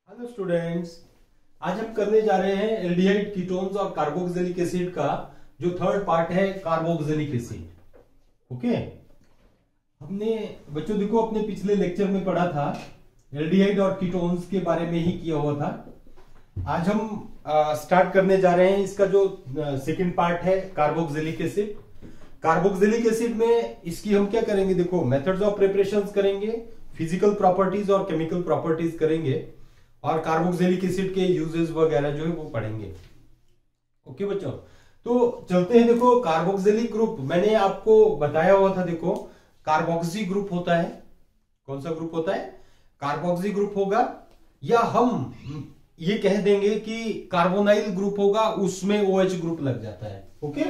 Hello students, आज हम करने जा रहे हैं एल्डिहाइड कीटोन्स और कार्बोक्सिलिक एसिड का जो थर्ड पार्ट है कार्बोक्सिलिक एसिड। ओके, हमने बच्चों देखो अपने पिछले लेक्चर में पढ़ा था एल्डिहाइड और कीटोन्स के बारे में ही किया हुआ था। आज हम स्टार्ट करने जा रहे हैं इसका जो सेकंड पार्ट है कार्बोक्सिलिक एसिड। कार्बोक्सिलिक एसिड में इसकी हम क्या करेंगे, देखो मेथड्स ऑफ प्रिपरेशंस करेंगे, फिजिकल प्रॉपर्टीज और केमिकल प्रॉपर्टीज करेंगे और कार्बोक्सिलिक एसिड के यूजेस वगैरह जो है वो पढ़ेंगे। ओके बच्चों, तो चलते हैं। देखो कार्बोक्सिलिक ग्रुप मैंने आपको बताया हुआ था, देखो कार्बोक्सी ग्रुप होता है। कौन सा ग्रुप होता है? कार्बोक्सी ग्रुप होगा, या हम ये कह देंगे कि कार्बोनाइल ग्रुप होगा, उसमें OH ग्रुप लग जाता है। ओके,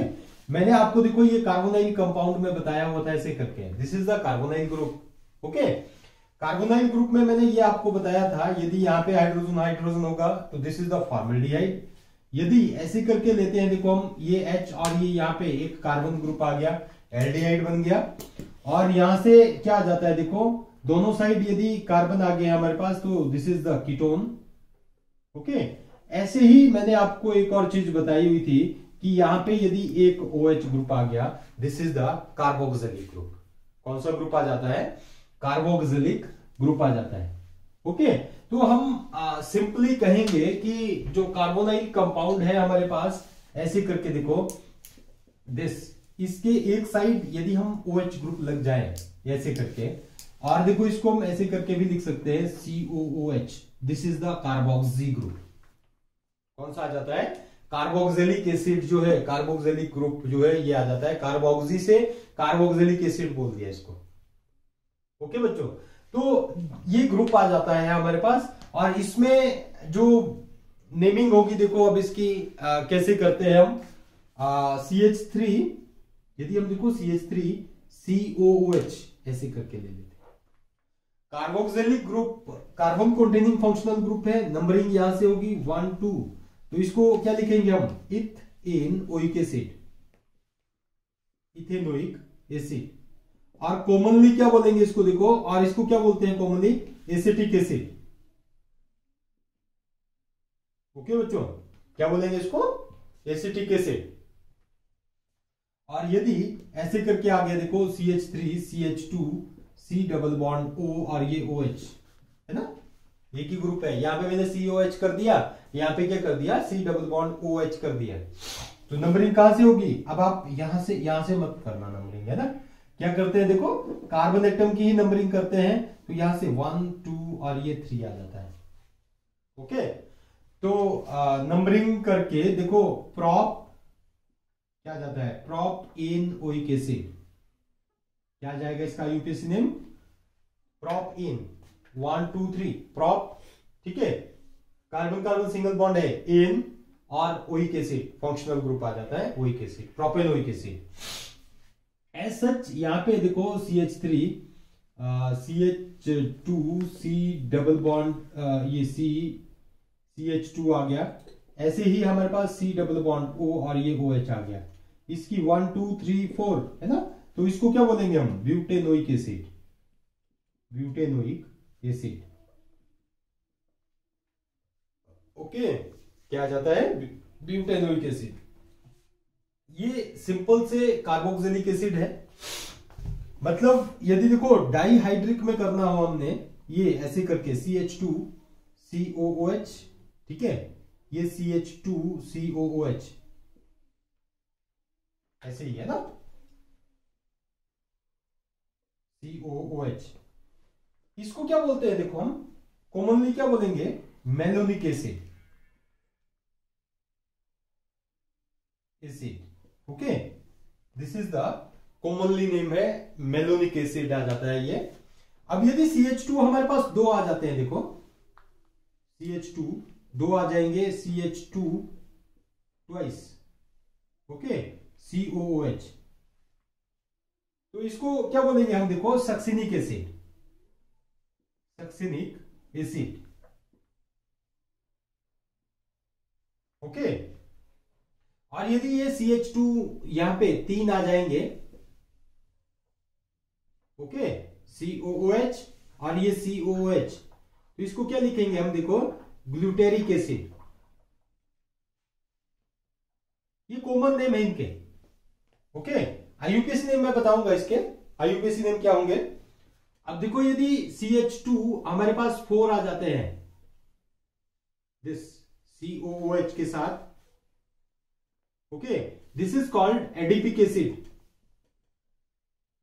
मैंने आपको देखो ये कार्बोनाइल कंपाउंड में बताया हुआ था ऐसे करके, this is the carbonyl group. Okay, carbonyl group में मैंने ये आपको बताया था, यदि यहाँ पे हाइड्रोजन हाइड्रोजन होगा तो दिस इज द फॉर्मल्डिहाइड। यदि ऐसे करके लेते हैं, देखो हम ये H और ये यहाँ पे एक कार्बन ग्रुप आ गया, एल्डिहाइड बन गया। और यहां से क्या आ जाता है, देखो दोनों साइड यदि कार्बन आ गया हमारे पास तो this is the ketone. Okay, ऐसे ही मैंने आपको एक और चीज बताई हुई थी कि यहां पे यदि एक OH ग्रुप आ गया, this is the carboxylic group. कौन सा ग्रुप आ जाता है? कार्बोक्सिलिक ग्रुप आ जाता है। ओके, तो हम सिंपली कहेंगे कि जो कार्बोनाइल कंपाउंड है हमारे पास, ऐसे करके देखो दिस, इसके एक साइड यदि हम OH ग्रुप लग जाए ऐसे करके, और देखो इसको हम ऐसे करके भी लिख सकते हैं COOH, this is the carboxy group. कौन सा आ जाता है? कार्बोक्सिलिक एसिड जो है, कार्बोक्सिलिक ग्रुप जो है ये आ जाता है। कार्बोक्सी से कार्बोक्सिलिक एसिड बोल दिया इसको। ओके बच्चों, तो ये ग्रुप आ जाता है हमारे पास, और इसमें जो नेमिंग होगी देखो अब इसकी कैसे करते हैं हम। CH3, यदि हम देखो CH3 COOH ऐसे करके ले लेते हैं। Carboxylic group carbon containing functional group है, नंबरिंग यहां से होगी 1 2, तो इसको क्या लिखेंगे हम? Ethanoic acid, ethanoic acid. और कॉमनली क्या बोलेंगे इसको, देखो, और इसको क्या बोलते हैं कॉमनली? Acetic acid. ओके बच्चों, क्या बोलेंगे इसको? Acetic acid. और यदि ऐसे करके आ गया, देखो CH3 CH2 C double bond O और ये OH है ना, एक ही ग्रुप है। यहां पे मैंने COH कर दिया, यहां पे क्या कर दिया? C डबल बॉन्ड OH कर दिया। तो नंबरिंग कहां से होगी? अब आप यहां से मत करना नंबरिंग, है ना। क्या करते हैं, देखो कार्बन एटम की ही नंबरिंग करते हैं, तो यहां से 1 2 और ये 3 आ जाता है। ओके, तो नंबरिंग करके देखो प्रॉप क्या आ जाता है? Prop anoic acid. क्या आ जाएगा इसका UPSC name? Prop ane 1 2 3 prop. ठीक है, कार्बन कार्बन सिंगल बॉन्ड है एन, और ओइक एसिड फंक्शनल ग्रुप आ जाता है, oic acid, propanoic acid. As such यहां पे देखो CH3 CH2 C double bond ये CH2 आ गया। ऐसे ही हमारे पास C डबल बॉन्ड O और ये OH आ गया। इसकी 1 2 3 4 है ना, तो इसको क्या बोलेंगे हम? Butanoic acid, butanoic acid. Okay, क्या आ जाता है? Butanoic acid. ये सिंपल से कार्बोक्सिलिक एसिड है। मतलब यदि देखो डाइहाइड्रिक में करना हो हमने, ये ऐसे करके CH2 COOH, ठीक है, ये CH2 COOH ऐसे ही है ना, COOH। इसको क्या बोलते हैं, देखो हम कॉमनली क्या बोलेंगे? Malonic acid, acid. Okay, this is the commonly name है, मेलोनिक एसिड आ जाता है ये। अब यदि CH2 हमारे पास 2 आ जाते हैं, देखो CH2 2 आ जाएंगे, CH2 ट्वाइस, ओके, COOH, तो इसको क्या बोलेंगे हम? देखो succinic acid, succinic acid. Okay, और यदि ये CH2 यहां पे 3 आ जाएंगे, ओके, COOH और ये COOH, तो इसको क्या लिखेंगे हम? देखो ग्लूटेरिक एसिड, ये कॉमन नेम है इनके। ओके, आईयूपीएसी नेम मैं बताऊंगा इसके, आईयूपीएसी नेम क्या होंगे। अब देखो यदि CH2 हमारे पास 4 आ जाते हैं दिस COOH के साथ, okay, this is called adipic acid.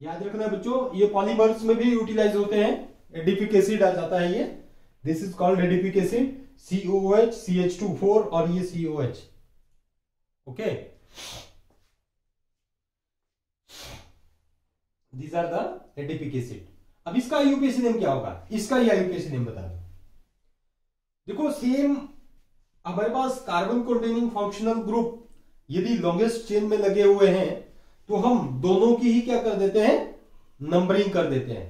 याद रखना बच्चों, ये पॉलीमर्स में भी यूटिलाइज होते हैं, एडिपिक एसिड आ जाता है ये, this is called adipic acid, COOH, CH2 4 और ये COH, okay, these are the adipic acid. अब इसका आईयूपीएसी नेम क्या होगा, इसका ही आईयूपीएसी नेम बता दो। देखो सेम हमारे पास कार्बन कंटेनिंग फंक्शनल ग्रुप यदि लॉन्गेस्ट चेन में लगे हुए हैं तो हम दोनों की ही क्या कर देते हैं, नंबरिंग कर देते हैं।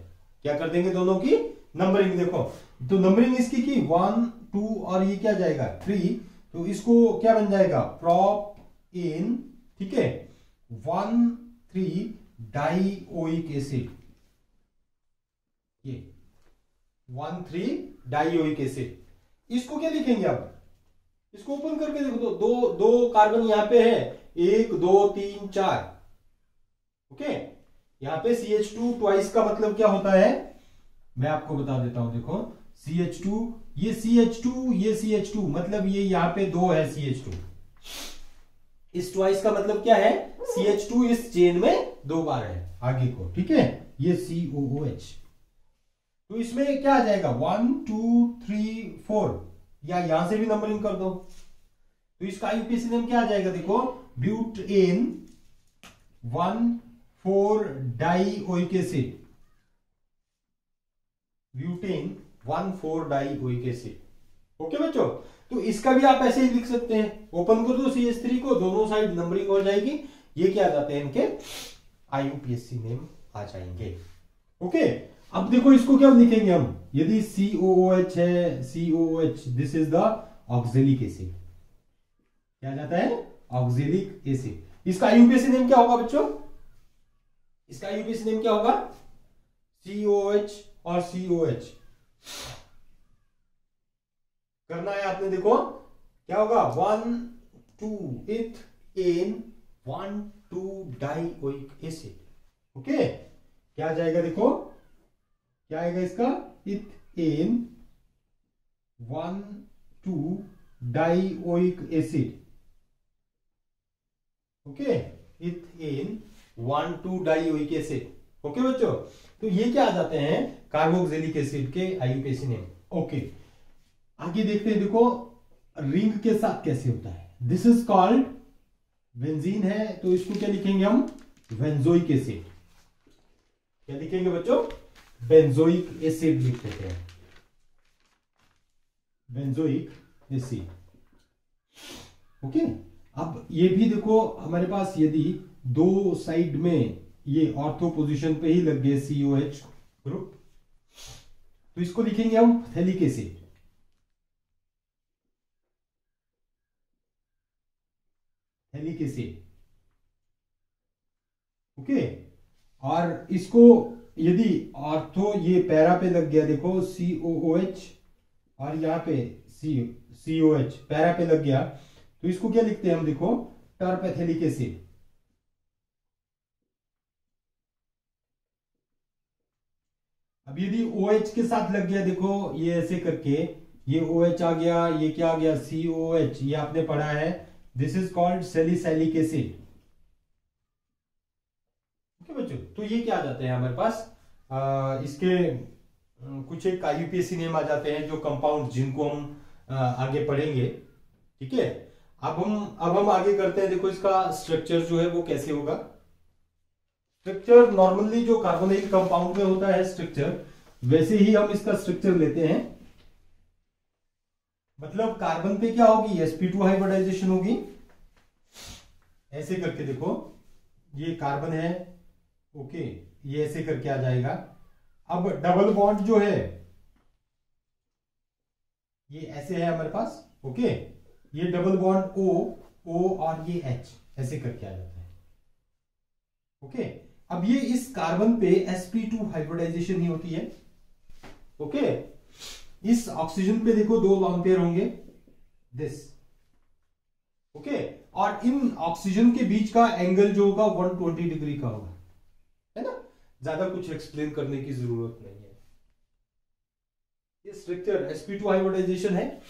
क्या कर देंगे, दोनों की नंबरिंग। देखो तो नंबरिंग इसकी की 1 2 और ये क्या जाएगा 3, तो इसको क्या बन जाएगा, प्रोप इन, ठीक है, 1,3 डाइओइक एसिड, ये 1,3 डाइओइक एसिड। इसको क्या लिखेंगे, अब इसको ओपन करके देखो तो दो कार्बन यहां पे है, 1 2 3 4, ओके, यहां पे CH2 ट्वाइस का मतलब क्या होता है, मैं आपको बता देता हूं। देखो CH2, ये CH2, ये CH2, मतलब ये यहां पे 2 है CH2, इस ट्वाइस का मतलब क्या है, CH2 इस चेन में 2 बार है आगे को, ठीक है, ये COOH, तो इसमें क्या आ जाएगा 1 2 3 4, या यहां से भी नंबरिंग कर दो, तो इसका आईयूपीएसी नेम क्या आ जाएगा, देखो butane 1,4 dioic acid, butane 1,4 dioic acid. Okay बच्चों, तो इसका भी आप ऐसे ही लिख सकते हैं, ओपन कर दो CH3 को, दोनों साइड नंबरिंग हो जाएगी, ये क्या आ जाते हैं इनके आईयूपीएसी नेम आ जाएंगे। ओके, अब देखो इसको क्या लिखेंगे हम, यदि COOH है, COOH, this is the oxalic acid, क्या जाता है, ऑक्जेलिक एसिड। इसका आईयूपीएसी नेम क्या होगा बच्चों, इसका आईयूपीएसी नेम क्या होगा, COOH और COH करना है आपने। देखो क्या होगा, 1 2 इथेन 1 2 डाइओइक एसिड, ओके, क्या आ जाएगा, देखो क्या आएगा इसका, ethane 1 2 dioic acid, okay, ethane 1 2 dioic acid. Okay बच्चों, तो ये क्या आ जाते हैं, कार्बोक्सिलिक एसिड के आईयूपीएसी नेम। ओके, आगे देखते हैं, देखो रिंग के साथ कैसे होता है, दिस इज कॉल्ड बेंजीन है, तो इसको क्या लिखेंगे हम, बेंजोइक एसिड। क्या लिखेंगे बच्चों, बेंजोइक एसिड लिख देते हैं, बेंजोइक एसिड। ओके, अब ये भी देखो हमारे पास यदि 2 साइड में ये ऑर्थो पोजीशन पे ही लग गए COH ग्रुप, तो इसको लिखेंगे हम phthalic acid, phthalic acid. Okay, और इसको यदि ऑर्थो ये पैरा पे लग गया, देखो COOH और यहां पे COH पैरा पे लग गया, तो इसको क्या लिखते हैं हम, देखो टर्पेथेलिक एसिड। अब यदि OH के साथ लग गया, देखो ये ऐसे करके, ये OH आ गया, ये क्या आ गया COH, ये आपने पढ़ा है, this is called salicylic acid. Okay बच्चों, तो ये क्या आ जाते हैं हमारे पास, इसके कुछ एक आईयूपीएसी नेम आ जाते हैं, जो कंपाउंड जिनको हम आगे पढ़ेंगे, ठीक है। अब हम आगे करते हैं, देखो इसका स्ट्रक्चर जो है वो कैसे होगा। स्ट्रक्चर नॉर्मली जो कार्बोनिल कंपाउंड में होता है स्ट्रक्चर, वैसे ही हम इसका स्ट्रक्चर लेते हैं। मतलब कार्बन पे क्या होगी, sp2 हाइब्रिडाइजेशन होगी, ऐसे करके देखो, ये कार्बन है, ओके, ये ऐसे करके आ जाएगा। अब डबल बॉन्ड जो है ये ऐसे है हमारे पास, ओके, ये डबल बॉन्ड O और ये H ऐसे करके आ जाता है, ओके। अब ये इस कार्बन पे sp2 हाइब्रिडाइजेशन ही होती है, ओके। इस ऑक्सीजन पे देखो 2 लोन पेयर होंगे, दिस, ओके, और इन ऑक्सीजन के बीच का एंगल जो होगा 120 डिग्री का होगा, है ना। ज्यादा कुछ एक्सप्लेन करने की जरूरत नहीं है। ये स्ट्रक्चर sp2 हाइब्रिडाइजेशन है।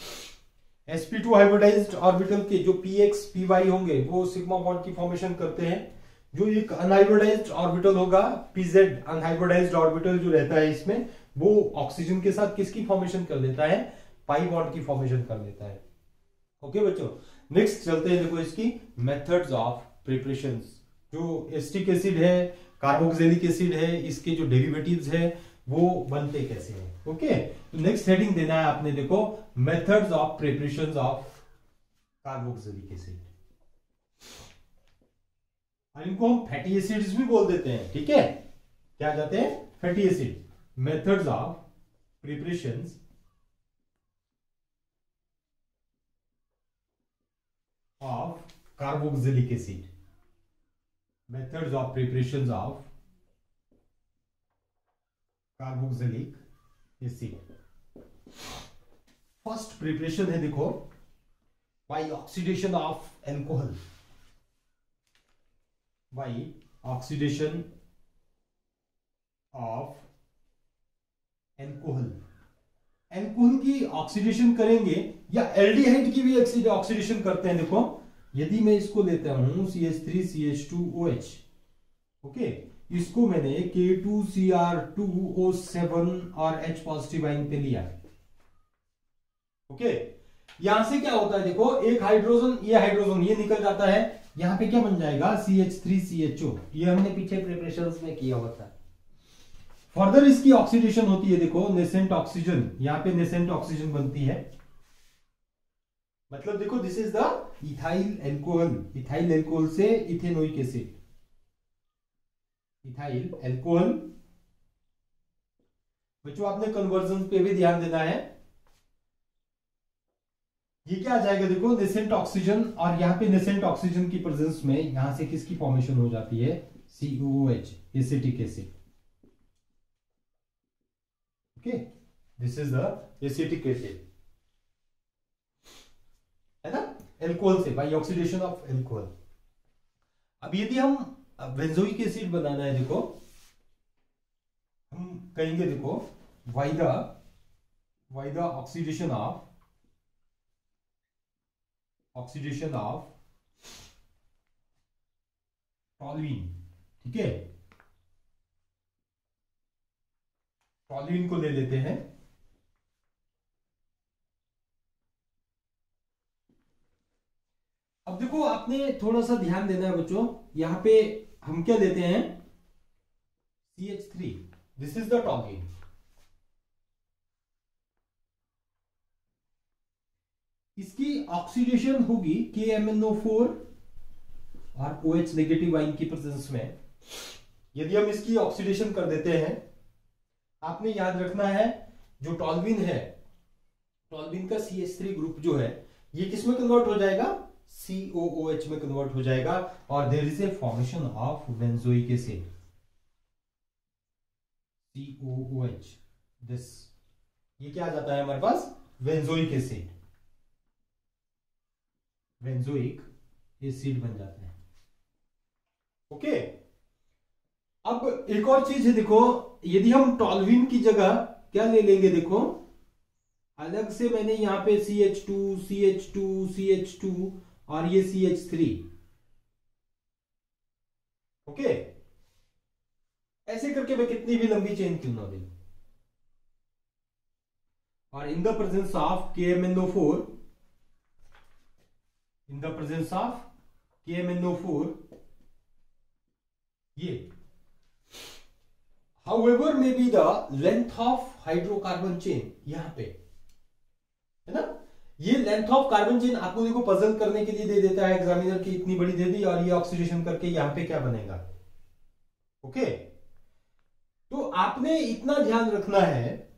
sp2 हाइब्रिडाइज्ड ऑर्बिटल के जो px py होंगे वो सिग्मा बॉन्ड की फॉर्मेशन करते हैं। जो एक अनहाइब्रिडाइज्ड ऑर्बिटल होगा pz अनहाइब्रिडाइज्ड ऑर्बिटल जो रहता है इसमें, वो ऑक्सीजन के साथ किसकी फॉर्मेशन कर लेता है, पाई बॉन्ड की फॉर्मेशन कर लेता है। ओके बच्चों, नेक्स्ट चलते हैं, देखो इसकी मेथड्स ऑफ प्रिपरेशंस। जो एसिटिक एसिड है, कार्बोक्सिलिक एसिड है, इसके जो डेरिवेटिव्स है वो बनते कैसे हैं। ओके, तो नेक्स्ट हेडिंग देना है आपने, देखो methods of preparations of carboxylic acid. इनको हम फैटी एसिड्स भी बोल देते हैं, ठीक है, क्या जाते हैं, fatty acid. Methods of preparations of carboxylic acid, methods of preparations of carboxylic acid. First preparation है देखो, by oxidation of alcohol, by oxidation of alcohol. Alcohol की ऑक्सीडेशन करेंगे या एल्डिहाइड की भी ऑक्सीडेशन करते हैं। देखो यदि मैं इसको लेता हूं CH3CH2OH, ओके, इसको मैंने K2Cr2O7 और H पॉजिटिव आयन पे लिया, ओके, यहां से क्या होता है, देखो एक हाइड्रोजन, ये निकल जाता है, यहां पे क्या बन जाएगा, CH3CHO। ये हमने पीछे प्रिपरेशंस में किया होता है। फर्दर इसकी ऑक्सीडेशन होती है, देखो नेसेंट ऑक्सीजन, यहां पे नेसेंट ऑक्सीजन बनती है, मतलब देखो this is the ethyl alcohol. Ethyl alcohol से इथेनोइक एसिड, इथाइल एल्कोहल। बच्चों आपने कन्वर्जन पे भी ध्यान देना है। ये क्या आ जाएगा, देखो नेसेंट ऑक्सीजन, और यहां पे नेसेंट ऑक्सीजन की प्रेजेंस में यहां से किसकी फॉर्मेशन हो जाती है, COOH, acetic acid. Okay, this is the acetic acid, है ना, एल्कोहल से, बाय ऑक्सीडेशन ऑफ एल्कोहल। अब यदि हम बेंजोइक एसिड बनाना है, देखो हम कहेंगे, देखो why the oxidation of toluene, ठीक है, टॉल्यूइन को ले लेते हैं। अब देखो आपने थोड़ा सा ध्यान देना है बच्चों, यहां पे हम क्या लेते हैं, CH3, this is the toluene. इसकी ऑक्सीडेशन होगी KMnO4 और OH नेगेटिव आयन की प्रेजेंस में। यदि हम इसकी ऑक्सीडेशन कर देते हैं, आपने याद रखना है जो टॉल्यूइन है, टॉल्यूइन का CH3 ग्रुप जो है, ये किस में कन्वर्ट हो जाएगा, COOH में कन्वर्ट हो जाएगा, और there is a formation of benzoic acid, COOH, this, ये क्या आ जाता है हमारे पास, बेंजोइक एसिड, बेंजोइक एसिड बन जाता है। ओके, अब एक और चीज है, देखो यदि हम टॉल्यूइन की जगह क्या ले लेंगे, देखो अलग से मैंने यहां पे CH2 CH2 CH2 और ये CH3, ओके, ऐसे करके मैं कितनी भी लंबी चेन क्यों ना दे, और in the presence of KMnO4, in the presence of KMnO4, ये however may be the length of hydrocarbon chain, यहां पे है ना, ये लेंथ ऑफ कार्बन चेन आपको देखो पजल करने के लिए दे देता है एग्जामिनर की, इतनी बड़ी दे दी, और ये ऑक्सीडेशन करके यहां पे क्या बनेगा। ओके, तो आपने इतना ध्यान रखना है,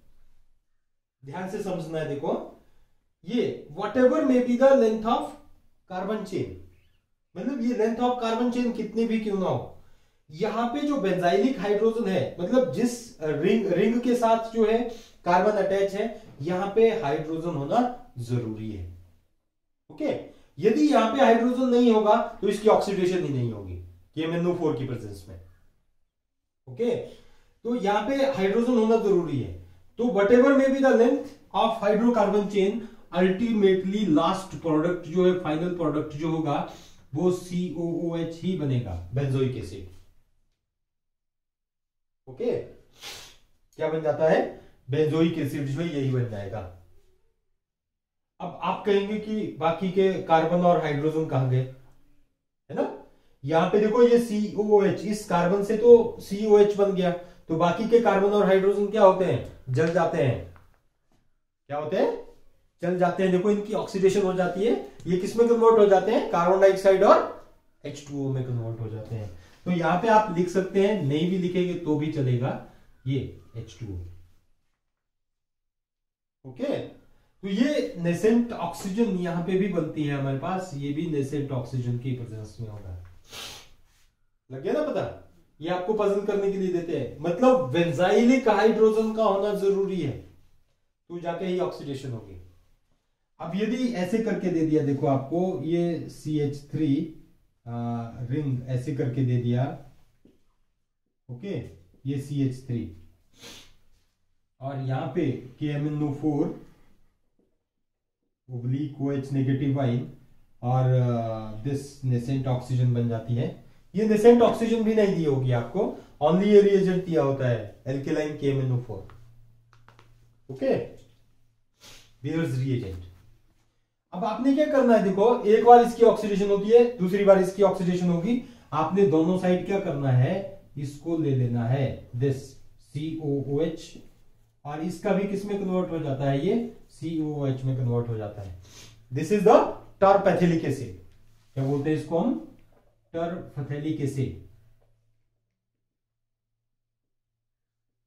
ध्यान से समझना है, देखो ये whatever may be the length of carbon chain, मतलब ये लेंथ ऑफ कार्बन चेन कितनी भी क्यों ना हो, यहाँ पे जो बेंजाइलिक हाइड्रोजन है, मतलब जिस रिंग के साथ जो है कार्बन अटैच है, यहाँ पे हाइड्रोजन होना जरूरी है। ओके, यदि यहाँ पे हाइड्रोजन नहीं होगा तो इसकी ऑक्सीडेशन ही नहीं होगी KMnO4 की प्रेजेंस में। ओके, तो यहाँ पे हाइड्रोजन होना जरूरी है। तो what ever may be the length of hydrocarbon chain, ultimately last product जो है, फाइनल प्रोडक्ट जो होगा वो COOH ही बनेगा, बेंजोइक एसिड। ओके, क्या बन जाता है, बेंजोइक एसिड जो है यही बन जाएगा। अब आप कहेंगे कि बाकी के कार्बन और हाइड्रोजन कहां गए, है ना। यहां पे देखो ये COOH, इस कार्बन से तो COH बन गया, तो बाकी के कार्बन और हाइड्रोजन क्या होते हैं, जल जाते हैं। क्या होते हैं, जल जाते हैं। देखो इनकी ऑक्सीडेशन हो जाती है, ये किसमें कन्वर्ट हो जाते हैं, कार्बन डाइऑक्साइड और H2O में कन्वर्ट हो जाते हैं। तो यहां पे आप लिख सकते हैं, नहीं भी लिखेंगे तो भी चलेगा, ये H2O। ओके, तो ये नेसेंट ऑक्सीजन यहां पे भी बनती है हमारे पास, ये भी नेसेंट ऑक्सीजन की प्रेजेंस में होगा। लग गया ना पता, ये आपको पसंद करने के लिए देते हैं, मतलब बेंजाइलिक हाइड्रोजन का होना जरूरी है, तो जाके ही ऑक्सीडेशन होगी। अब यदि ऐसे करके दे दिया, देखो आपको ये CH3 रिंग ऐसे करके दे दिया, ओके, ये CH3 और यहां पे KMnO4 oblique OH negative ion और दिस नेसेंट ऑक्सीजन बन जाती है। ये नेसेंट ऑक्सीजन भी नहीं दी होगी आपको, ओनली ये रिएजेंट दिया होता है, alkaline KMnO4। Okay, bears reagent. अब आपने क्या करना है, देखो एक बार इसकी ऑक्सीडेशन होती है, दूसरी बार इसकी ऑक्सीडेशन होगी, आपने दोनों साइड क्या करना है, इसको ले लेना है, दिस COOH, और इसका भी किसमें कन्वर्ट हो जाता है, ये COOH में कन्वर्ट हो जाता है। This is the terephthalic acid. क्या बोलते हैं इसको हम, टरपैथिलिक एसिड।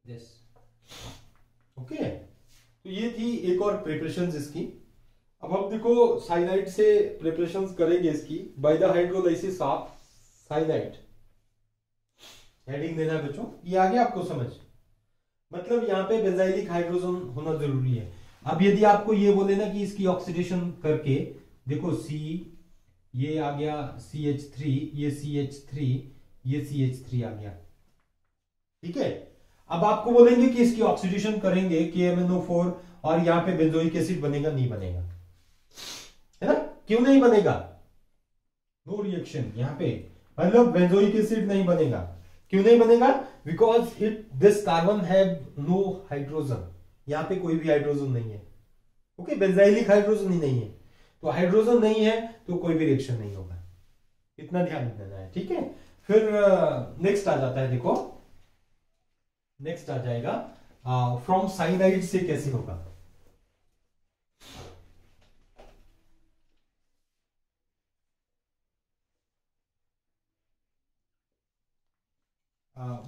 दिस ओके, तो ये थी एक और प्रिपरेशंस इसकी। अब हम देखो साइनाइड से प्रिपरेशंस करेंगे इसकी, bye the hydrolysis of cyanide. Heading देना बच्चों, ये आ गया आपको समझ, मतलब यहाँ पे बेंजाइलिक हाइड्रोजन होना जरूरी है। अब यदि आपको ये बोले ना कि इसकी ऑक्सीडेशन करके देखो, ये आ गया CH3, ये CH3, ये CH3 आ गया, ठीक है। अब आपको बोलेंगे कि इसकी ऑक्सीडेशन करेंगे KMnO4 और यहाँ पे बेंजोइक एसिड बनेगा, नहीं बनेगा, है ना। क्यों नहीं बनेगा, नो रिएक्शन यहाँ पे, मतलब बेंजोइक एसिड नहीं बनेगा। क्यों नहीं बनेगा, because this carbon have no hydrogen, यहाँ पे कोई भी हाइड्रोजन नहीं है। ओके, बेंजाइलिक हाइड्रोजन ही नहीं है, तो हाइड्रोजन नहीं है तो कोई भी रिएक्शन नहीं होगा, इतना ध्यान देना है, ठीक है। फिर नेक्स्ट आ जाता है, देखो नेक्स्ट आ जाएगा फ्रॉम साइनाइड से कैसे होगा।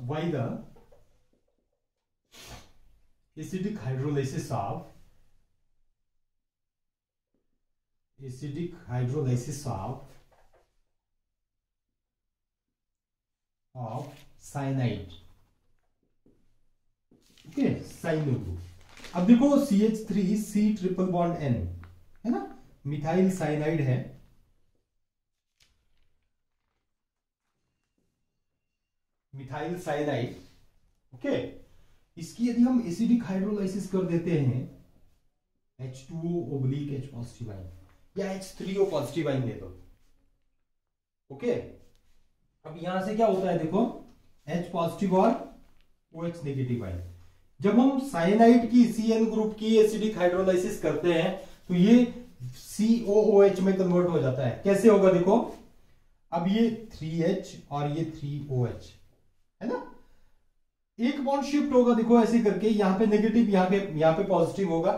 Why the acidic hydrolysis of cyanide। Okay, cyano group. अब देखो CH3 C triple bond N है ना, मिथाइल साइनाइड है, मिथाइल साइनाइड। ओके, इसकी यदि हम एसिडिक हाइड्रोलाइसिस कर देते हैं, H2O oblique H positive ion या H3O पॉजिटिव आइन दे दो। ओके, अब यहां से क्या होता है, देखो H पॉजिटिव और OH नेगेटिव आइन। जब हम साइनाइड की CN ग्रुप की एसिडिक हाइड्रोलाइसिस करते हैं तो ये COOH में कन्वर्ट हो जाता है। कैसे होगा, देखो अब ये 3H और ये 3OH है ना, एक बॉन्ड शिफ्ट होगा, देखो ऐसे करके, यहां पे नेगेटिव, यहां पे पॉजिटिव होगा।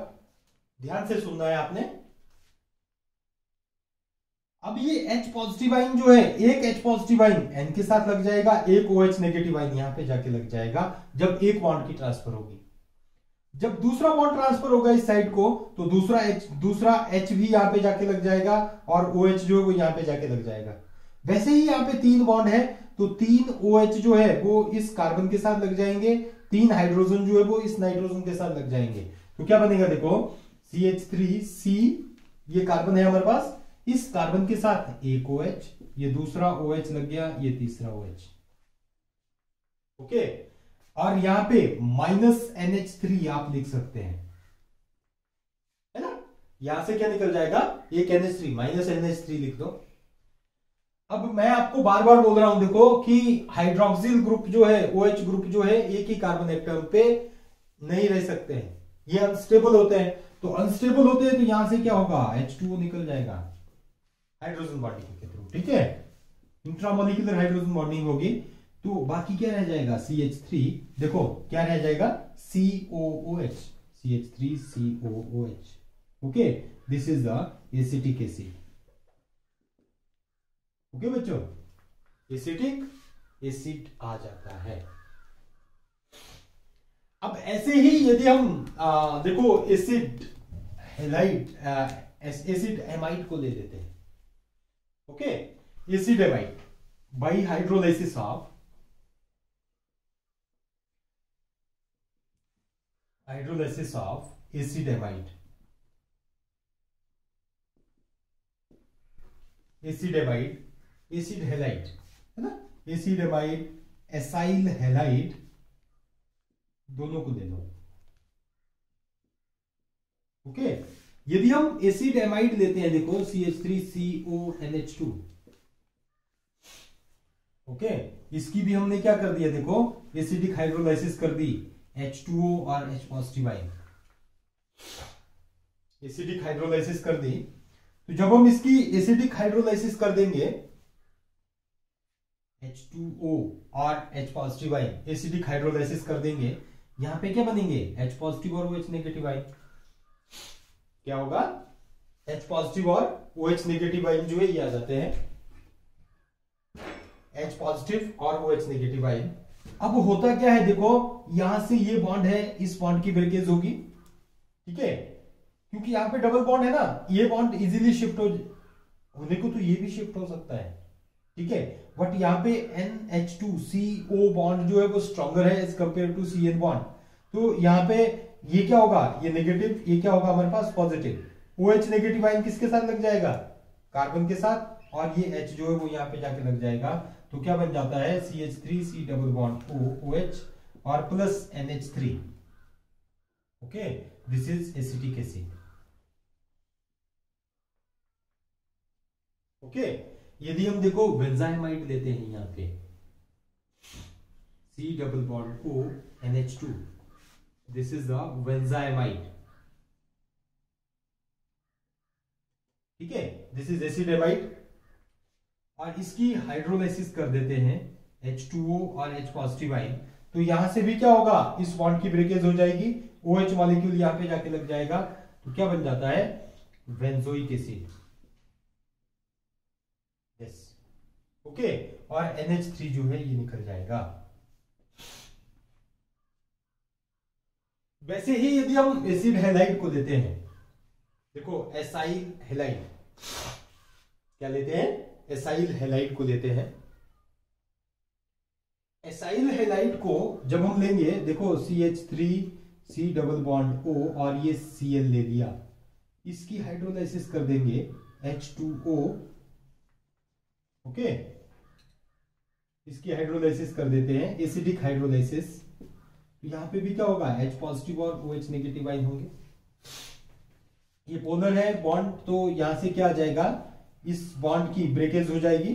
ध्यान से सुनना है आपने। अब ये H पॉजिटिव आइन जो है, एक H पॉजिटिव आइन N के साथ लग जाएगा, एक OH नेगेटिव आइन यहां पे जाके लग जाएगा जब एक बॉन्ड की ट्रांसफर होगी। जब दूसरा बॉन्ड ट्रांसफर होगा इस साइड को, तो दूसरा H भी यहां पे जाके लग जाएगा और OH जो है वो यहां पे जाके लग जाएगा। वैसे ही यहां पे 3 बॉन्ड है, तो 3 OH जो है वो इस कार्बन के साथ लग जाएंगे, 3 हाइड्रोजन जो है वो इस नाइट्रोजन के साथ लग जाएंगे। तो क्या बनेगा देखो, CH3C, ये कार्बन है हमारे पास, इस कार्बन के साथ एक OH, ये दूसरा OH लग गया, ये तीसरा OH। ओके, और यहां पे -NH3 आप लिख सकते हैं, है ना। यहां से क्या निकल जाएगा, एक NH3, -NH3 लिख दो। अब मैं आपको बार बार बोल रहा हूं देखो कि हाइड्रोक्सिल ग्रुप जो है, OH ग्रुप जो है, एक ही कार्बन एटम पे नहीं रह सकते हैं, ये अनस्टेबल होते हैं। तो अनस्टेबल होते हैं तो यहां से क्या होगा, H2O निकल जाएगा हाइड्रोजन बॉन्डिंग के थ्रू, ठीक है, इंट्रामोलिकुलर हाइड्रोजन बॉन्डिंग होगी। तो बाकी क्या रह जाएगा, CH3, देखो क्या रह जाएगा, COOH, CH3COOH। Okay, this is the acetic acid. Okay बच्चों, एसिटिक एसिड आ जाता है। अब ऐसे ही यदि हम देखो एसिड हैलाइड, एसिड एमाइड को ले लेते हैं। Okay, acid amide by hydrolysis of acid amide, acid amide, acid halide, है ना, एसिड एमाइड, एसाइल हैलाइड, दोनों को ले लो। ओके, यदि हम एसिड एमाइड लेते हैं, देखो CH3CONH2, ओके, इसकी भी हमने क्या कर दिया, देखो एसिडिक हाइड्रोलाइसिस कर दी, H2O और H positive ion, acidic hydrolysis कर दी। तो जब हम इसकी एसिडिक हाइड्रोलाइसिस कर देंगे, H2O और H positive ion acidic hydrolysis कर देंगे, यहां पे क्या बनेंगे, H पॉजिटिव और OH नेगेटिव आयन। क्या होगा, H पॉजिटिव और OH नेगेटिव आयन जो है ये आ जाते हैं, H पॉजिटिव और OH नेगेटिव आयन। अब होता क्या है, देखो यहां से ये बॉन्ड है, इस बॉन्ड की ब्रेकेज होगी, ठीक है, क्योंकि यहां पे डबल बॉन्ड है ना, ये बॉन्ड इजीली शिफ्ट होने को तो ये भी शिफ्ट हो सकता है, ठीक है, बट यहाँ पे NH2CO बॉन्ड जो है वो स्ट्रॉन्गर है as compare to CN bond. तो यहाँ पे ये क्या होगा, ये नेगेटिव, ये क्या होगा हमारे पास पॉजिटिव, OH नेगेटिव आयन किसके साथ लग जाएगा, कार्बन के साथ, और ये H जो है वो यहाँ पे जाके लग जाएगा। तो क्या बन जाता है, CH3C डबल बॉन्ड OH और plus NH3। Okay, this is acetic acid. Okay, यदि हम देखो बेंजाइमाइड लेते हैं, यहां पे C double bond O NH2, this is the benzamide, ठीक है, दिस इज एसिड एमाइड, और इसकी हाइड्रोलाइसिस कर देते हैं H2O और H पॉजिटिव आयन। तो यहां से भी क्या होगा, इस बॉन्ड की ब्रेकेज हो जाएगी, OH मॉलिक्यूल यहां पे जाके लग जाएगा, तो क्या बन जाता है, बेंजोइक एसिड। यस, ओके, और NH3 जो है ये निकल जाएगा। वैसे ही यदि हम एसिड हैलाइड को लेते हैं, देखो एसाइल हैलाइड, क्या लेते हैं, एसाइल हैलाइड को लेते हैं। एसाइल हैलाइड को जब हम लेंगे, देखो CH3C डबल बॉन्ड O और ये Cl ले लिया, इसकी हाइड्रोलाइसिस कर देंगे H2O, ओके, इसकी हाइड्रोलाइसिस कर देते हैं, एसिडिक हाइड्रोलाइसिस। तो यहां पे भी क्या होगा, H पॉजिटिव और OH नेगेटिव आयन होंगे, ये पोलर है बॉन्ड, तो यहां से क्या आ जाएगा, इस बॉन्ड की ब्रेकेज हो जाएगी,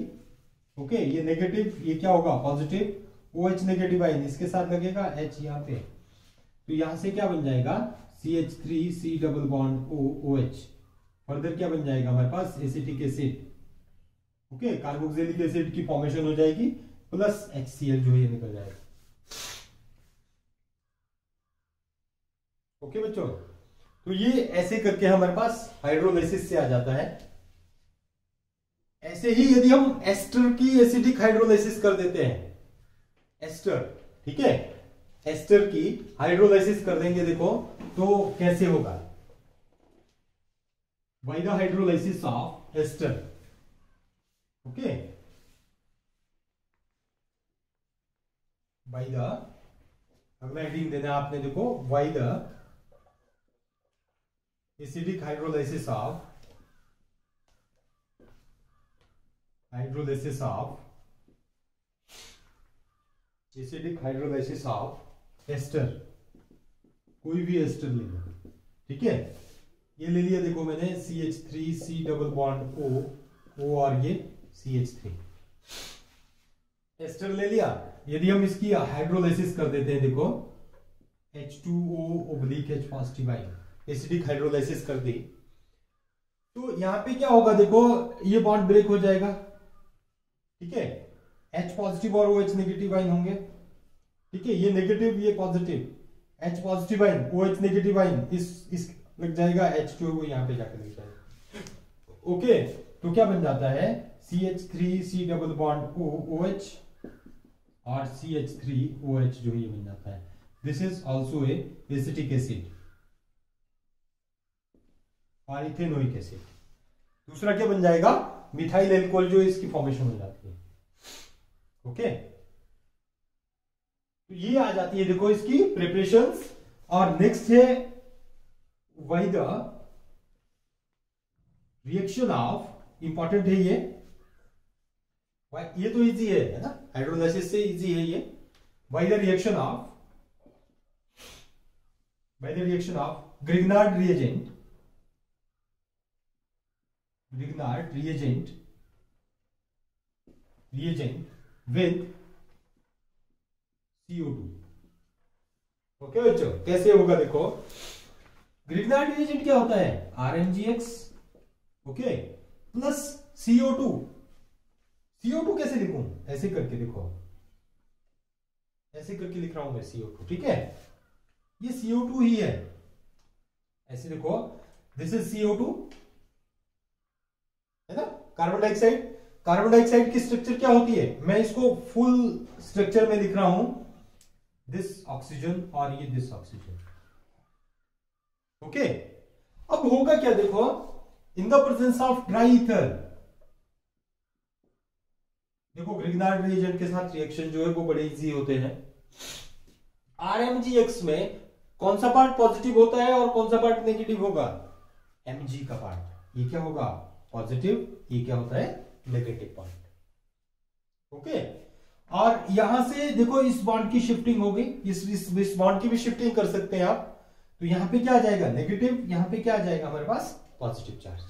ओके, ये नेगेटिव, ये क्या होगा पॉजिटिव, OH नेगेटिव आयन इसके साथ लगेगा H यहां पे, तो यहां से क्या बन जाएगा, CH3C double bond OH, further क्या बन जाएगा हमारे पास, acetic acid, okay, carboxylic acid की फॉर्मेशन हो जाएगी, प्लस HCl जो है ये निकल जाएगा। ओके बच्चों, तो ये ऐसे करके हमारे पास हाइड्रोलाइसिस से आ जाता है। ऐसे ही यदि हम एस्टर की एसिडिक हाइड्रोलाइसिस कर देते हैं, एस्टर, ठीक है, एस्टर की हाइड्रोलाइसिस कर देंगे, देखो तो कैसे होगा, by the hydrolysis of ester, okay, by the, अगला हेडिंग देना आपने, देखो by the acidic hydrolysis of acidic hydrolysis of ester, कोई भी एस्टर ले लो, ठीक है। ये ले लिया, देखो मैंने CH3 C double bond O और ये CH3 एस्टर ले लिया। यदि हम इसकी हाइड्रोलाइसिस कर देते हैं, देखो H2O H positive ion, acidic hydrolysis कर दी, तो यहां पे क्या होगा, देखो ये बॉन्ड ब्रेक हो जाएगा, ठीक है। H पॉजिटिव और OH नेगेटिव आयन होंगे, ठीक है। ये नेगेटिव ये positive, H positive ion OH negative ion इस लग जाएगा, H2 को यहां पे जाकर लग जाएगा, ओके। तो क्या बन जाता है, CH3 C double bond OH और CH3OH जो ये बन जाता है, this is also a acetic acid और इथेनोइक एसिड। दूसरा क्या बन जाएगा, मिथाइल एल्कोहल जो इसकी फॉर्मेशन हो जाती है, ओके। तो ये आ जाती है, देखो इसकी प्रिपरेशंस। और नेक्स्ट है by the reaction of, important है ये तो इजी है ना, हाइड्रोलाइसिस से इजी है ये। By the reaction of Grignard reagent with CO2, okay बच्चों। कैसे होगा, देखो ग्रिग्नार्ड रिएजेंट क्या होता है, RMgX, okay, plus CO2। CO2 कैसे लिखूं, ऐसे करके, देखो ऐसे करके लिख रहा हूं मैं CO2, ठीक है। ये CO2 ही है, ऐसे देखो, दिस इज CO2, है ना। कार्बन डाइऑक्साइड की स्ट्रक्चर क्या होती है, मैं इसको फुल स्ट्रक्चर में लिख रहा हूं, दिस ऑक्सीजन और ये दिस ऑक्सीजन, ओके। अब होगा क्या, देखो in the presence of dry ether, देखो ग्रिग्नार्ड रिएजेंट के साथ रिएक्शन जो है वो बड़े इजी होते हैं। RMgX में कौन सा पार्ट पॉजिटिव होता है और कौन सा पार्ट नेगेटिव होगा, Mg का पार्ट, ये क्या होगा पॉजिटिव, ये क्या होता है नेगेटिव पार्ट, ओके। और यहां से देखो इस बॉन्ड की शिफ्टिंग हो गई, इस बॉन्ड की भी शिफ्टिंग कर सकते हैं आप। तो यहां पे क्या आ जाएगा नेगेटिव, यहां पे क्या आ जाएगा हमारे पास पॉजिटिव चार्ज,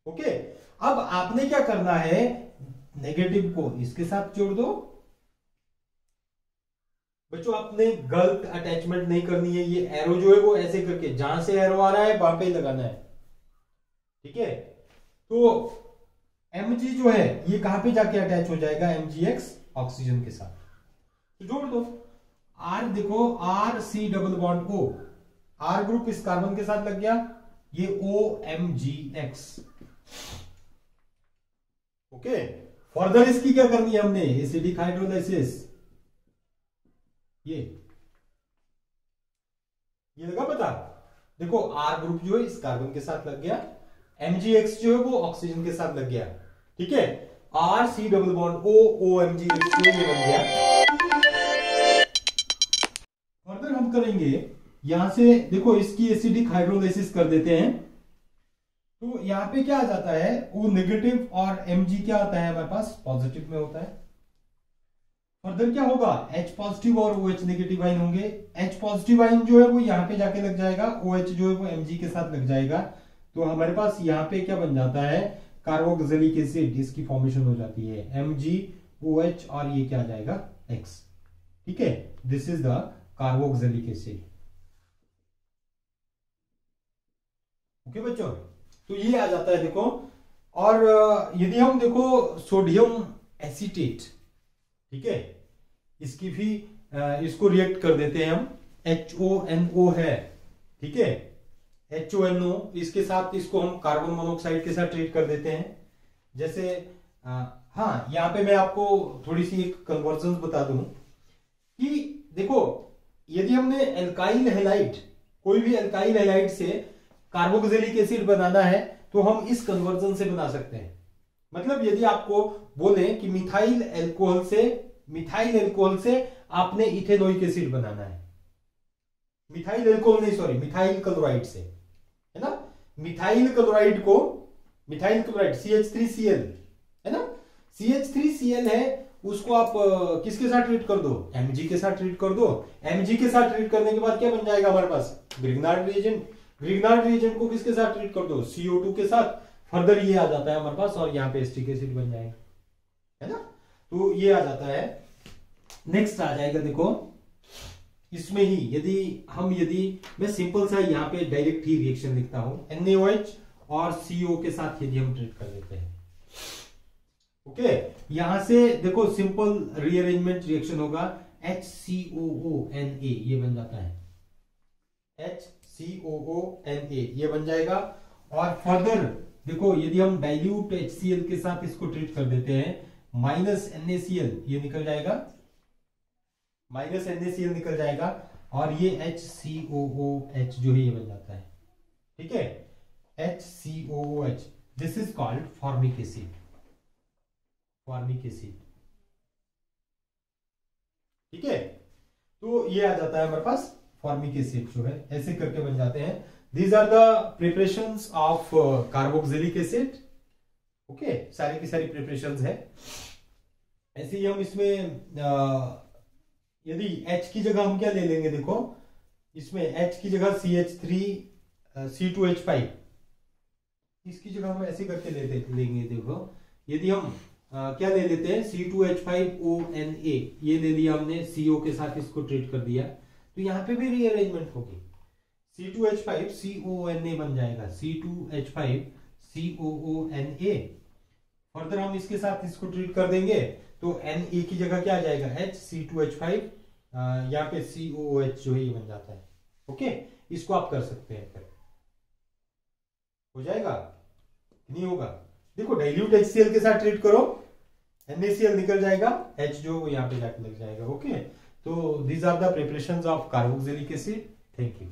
ओके। अब आपने क्या करना है, नेगेटिव को इसके साथ जोड़ दो बच्चों, आपने गलत अटैचमेंट नहीं करनी है। ये एरो जो है वो ऐसे करके, जहां से एरो आ रहा है वहां पे ही लगाना है, ठीक है। तो Mg जो है ये कहां पे जाके अटैच हो जाएगा, MgX ऑक्सीजन के साथ, तो जोड़ दो। R देखो RC double bond O, R group इस कार्बन के साथ लग गया, ये OMgX, ओके। फर्दर इसकी क्या करनी है हमने, एसिडिक हाइड्रोलाइसिस, ये लगा पता, देखो R ग्रुप जो है इस कार्बन के साथ लग गया, MgX जो है वो ऑक्सीजन के साथ लग गया, ठीक है। RC डबल बॉन्ड OMgX ये बन गया। फर्दर हम करेंगे यहां से, देखो इसकी एसिडिक हाइड्रोलाइसिस कर देते हैं, तो यहां पे क्या आ जाता है, O नेगेटिव और Mg क्या आता है हमारे पास पॉजिटिव में होता है। फर्दर क्या होगा, H पॉजिटिव और OH नेगेटिव आयन होंगे, H पॉजिटिव आयन जो है वो यहां पे जाके लग जाएगा, OH जो है वो Mg के साथ लग जाएगा, तो हमारे पास यहां पे क्या बन जाता है, कार्बोक्सिलिक एसिड, इसकी फॉर्मेशन हो जाती है MgOH और ये क्या आ जाएगा X, ठीक है। This is the carboxylic acid, okay बच्चों। तो ये आ जाता है, देखो। और यदि हम देखो सोडियम एसीटेट, ठीक है, इसकी भी इसको रिएक्ट कर देते हैं हम, HONO है, ठीक है, HONO, इसके साथ इसको हम कार्बन मोनोऑक्साइड के साथ ट्रीट कर देते हैं। जैसे हाँ, यहां पे मैं आपको थोड़ी सी एक कन्वर्जन बता दूं कि देखो यदि हमने एल्काइल हैलाइड, कोई भी एल्काइल हैलाइड से कार्बोक्सिलिक एसिड बनाना है तो हम इस कन्वर्जन से बना सकते हैं। मतलब यदि आपको बोले कि मिथाइल एल्कोहल से आपने इथेनोइक एसिड बनाना है, मिथाइल एल्कोहल नहीं, सॉरी, मिथाइल क्लोराइड से, है ना। मिथाइल क्लोराइड CH3Cl है ना, CH3Cl है, उसको आप किसके साथ ट्रीट कर दो, Mg के साथ ट्रीट कर दो। Mg के साथ ट्रीट करने के बाद क्या बन जाएगा हमारे पास, ग्रिग्नार्ड रिएजेंट। ग्रिग्नार्ड रिएजेंट को किसके साथ ट्रीट कर दो, CO2 के साथ। फर्दर ये आ जाता है हमारे पास और यहाँ पे एसिटिक एसिड बन जाएगा, है ना। तो ये आ जाता है। नेक्स्ट आ जाएगा, देखो इसमें ही यदि मैं सिंपल सा यहाँ पे डायरेक्ट ही रिएक्शन लिखता हूं, NaOH और CO के साथ यदि हम ट्रीट कर लेते हैं, ओके। यहां से देखो सिंपल रीअरेंजमेंट रिएक्शन होगा, HCOONA ये बन जाता है, HCOONA ये बन जाएगा। और फर्दर देखो यदि हम डाइल्यूट HCl के साथ इसको ट्रीट कर देते हैं, -NaCl ये निकल जाएगा, -NaCl निकल जाएगा और ये HCOOH जो है ये बन जाता है, ठीक है, HCOOH। This is called formic acid, ठीक है। तो ये आ जाता है हमारे पास फॉर्मिक एसिड जो है, ऐसे करके बन जाते हैं। These are the preparations of carboxylic acid, okay. सारी की सारी प्रिपरेशंस है। ऐसे ही हम इसमें यदि H की जगह हम क्या ले लेंगे, देखो इसमें H की जगह CH3C2H5, इसकी जगह हम ऐसे करके लेंगे। देखो यदि हम क्या ले लेते हैं, C2H5ONA ये ले लिया हमने, CO के साथ इसको ट्रीट कर दिया, तो यहाँ पे भी रीअरेंजमेंट होगी, C2H5COONA बन जाएगा, C2H5COONA। फर्दर हम इसके साथ इसको ट्रीट कर देंगे तो Na की जगह क्या आ जाएगा, HC2H5, यहाँ पे COOH जो है ये बन जाता है, ओके। इसको आप कर सकते हैं, फिर हो जाएगा नहीं होगा। देखो डाइल्यूट HCl के साथ ट्रीट करो, NaCl निकल जाएगा, H जो यहाँ पे जाके लग जाएगा, ओके। तो these are the preparations of carboxylic acid. Thank you.